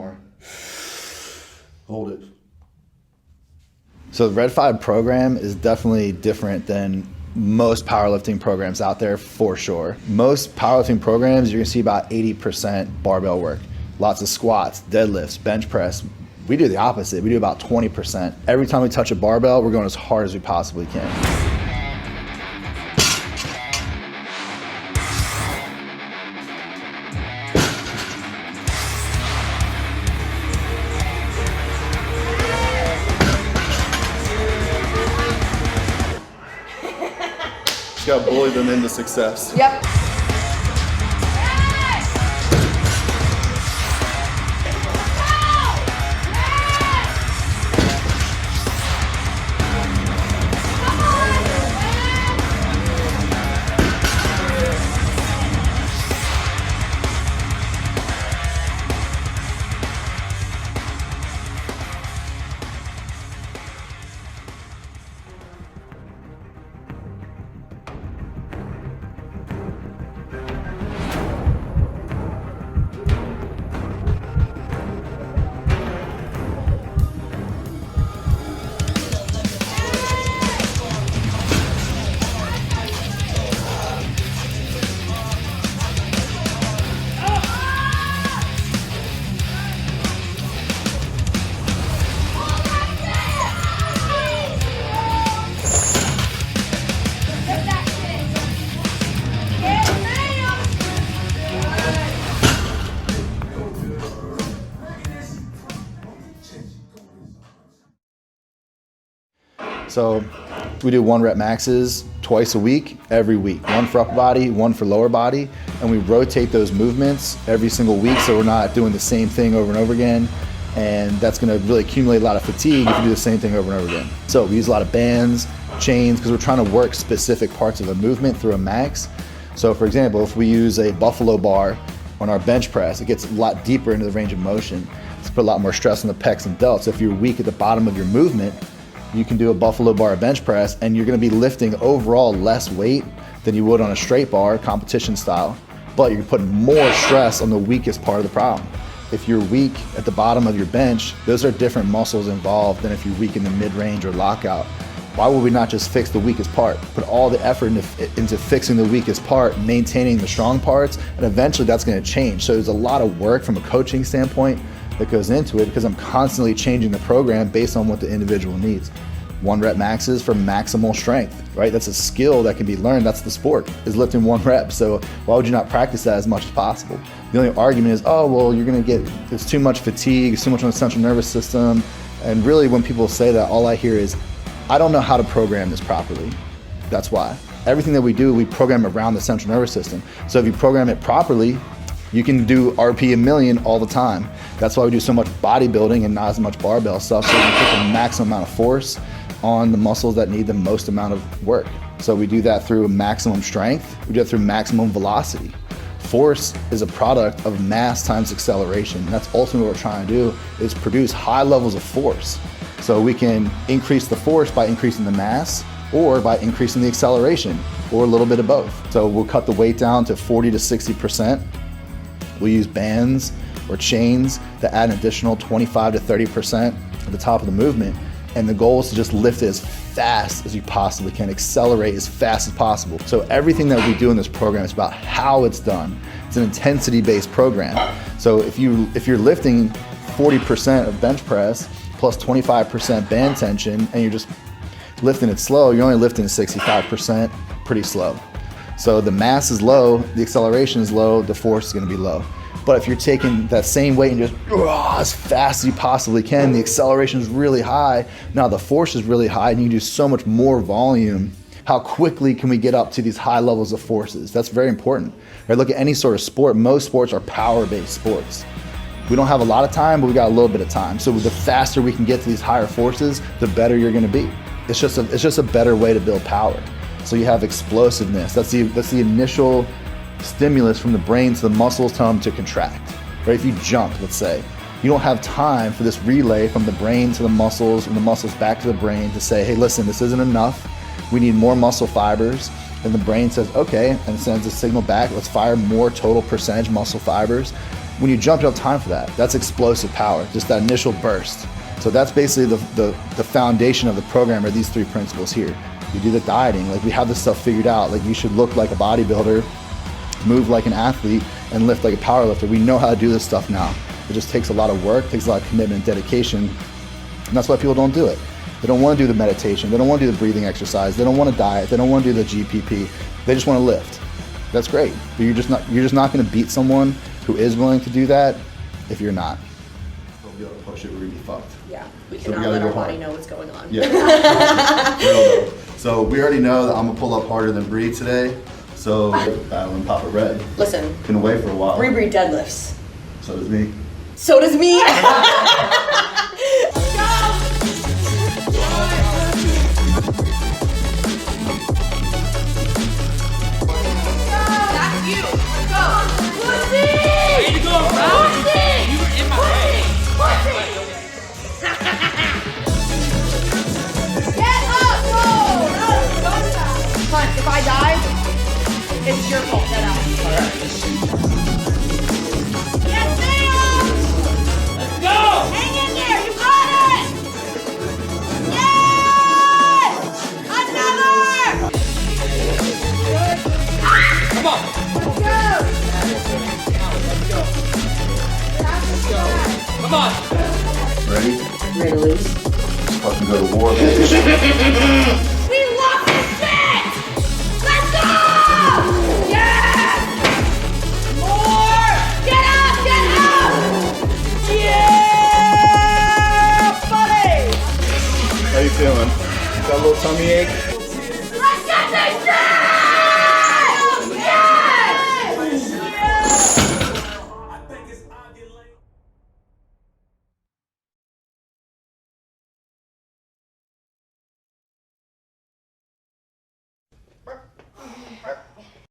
more. Hold it. So the Red 5 program is definitely different than most powerlifting programs out there, for sure. Most powerlifting programs, you're gonna see about 80% barbell work. Lots of squats, deadlifts, bench press. We do the opposite. We do about 20%. Every time we touch a barbell, we're going as hard as we possibly can. Just gotta bully them into success. Yep. So we do 1 rep maxes twice a week, every week. 1 for upper body, 1 for lower body. And we rotate those movements every single week so we're not doing the same thing over and over again. And that's gonna really accumulate a lot of fatigue if you do the same thing over and over again. So we use a lot of bands, chains, because we're trying to work specific parts of a movement through a max. So for example, if we use a buffalo bar on our bench press, it gets a lot deeper into the range of motion. It's put a lot more stress on the pecs and delts. So if you're weak at the bottom of your movement, you can do a buffalo bar bench press and you're gonna be lifting overall less weight than you would on a straight bar, competition style, but you're putting more stress on the weakest part of the problem. If you're weak at the bottom of your bench, those are different muscles involved than if you're weak in the mid-range or lockout. Why would we not just fix the weakest part? Put all the effort into fixing the weakest part, maintaining the strong parts, and eventually that's gonna change. So there's a lot of work from a coaching standpoint that goes into it because I'm constantly changing the program based on what the individual needs. 1 rep maxes for maximal strength, right? That's a skill that can be learned. That's the sport, is lifting 1 rep. So why would you not practice that as much as possible? The only argument is, oh, well, there's too much fatigue, it's too much on the central nervous system. And really when people say that, all I hear is, I don't know how to program this properly. That's why. Everything that we do, we program around the central nervous system. So if you program it properly, you can do RP 1,000,000 all the time. That's why we do so much bodybuilding and not as much barbell stuff, so we can put the maximum amount of force on the muscles that need the most amount of work. So we do that through maximum strength, we do that through maximum velocity. Force is a product of mass times acceleration. And that's ultimately what we're trying to do, is produce high levels of force. So we can increase the force by increasing the mass or by increasing the acceleration, or a little bit of both. So we'll cut the weight down to 40 to 60%. We'll use bands or chains that add an additional 25 to 30% at the top of the movement. And the goal is to just lift it as fast as you possibly can, accelerate as fast as possible. So everything that we do in this program is about how it's done. It's an intensity-based program. So if you're lifting 40% of bench press plus 25% band tension and you're just lifting it slow, you're only lifting 65% pretty slow. So the mass is low, the acceleration is low, the force is gonna be low. But if you're taking that same weight and just as fast as you possibly can, the acceleration is really high, now the force is really high, and you can do so much more volume. How quickly can we get up to these high levels of forces? That's very important. Right? Look at any sort of sport. Most sports are power-based sports. We don't have a lot of time, but we got a little bit of time. So the faster we can get to these higher forces, the better you're gonna be. It's just a better way to build power. So you have explosiveness. That's the initial stimulus from the brain to the muscles, tell them to contract. Right? If you jump, let's say, you don't have time for this relay from the brain to the muscles and the muscles back to the brain to say, hey, listen, this isn't enough. We need more muscle fibers. And the brain says, okay, and sends a signal back. Let's fire more total percentage muscle fibers. When you jump, you don't have time for that. That's explosive power, just that initial burst. So that's basically the foundation of the program are these 3 principles here. You do the dieting, like we have this stuff figured out. Like you should look like a bodybuilder, move like an athlete, and lift like a powerlifter. We know how to do this stuff now. It just takes a lot of work, takes a lot of commitment and dedication, and that's why people don't do it. They don't want to do the meditation, they don't want to do the breathing exercise, they don't want to diet, they don't want to do the GPP, they just want to lift. That's great, but you're just not going to beat someone who is willing to do that if you're not. We'll be able to push it, we're going to be fucked. Yeah, we cannot let our body know what's going on. Yeah. Real though. So we already know that I'm going to pull up harder than Bree today, so battling Papa Red. Listen. Been away for a while. Bree deadlifts. So does me. So does me. If I die, it's your fault.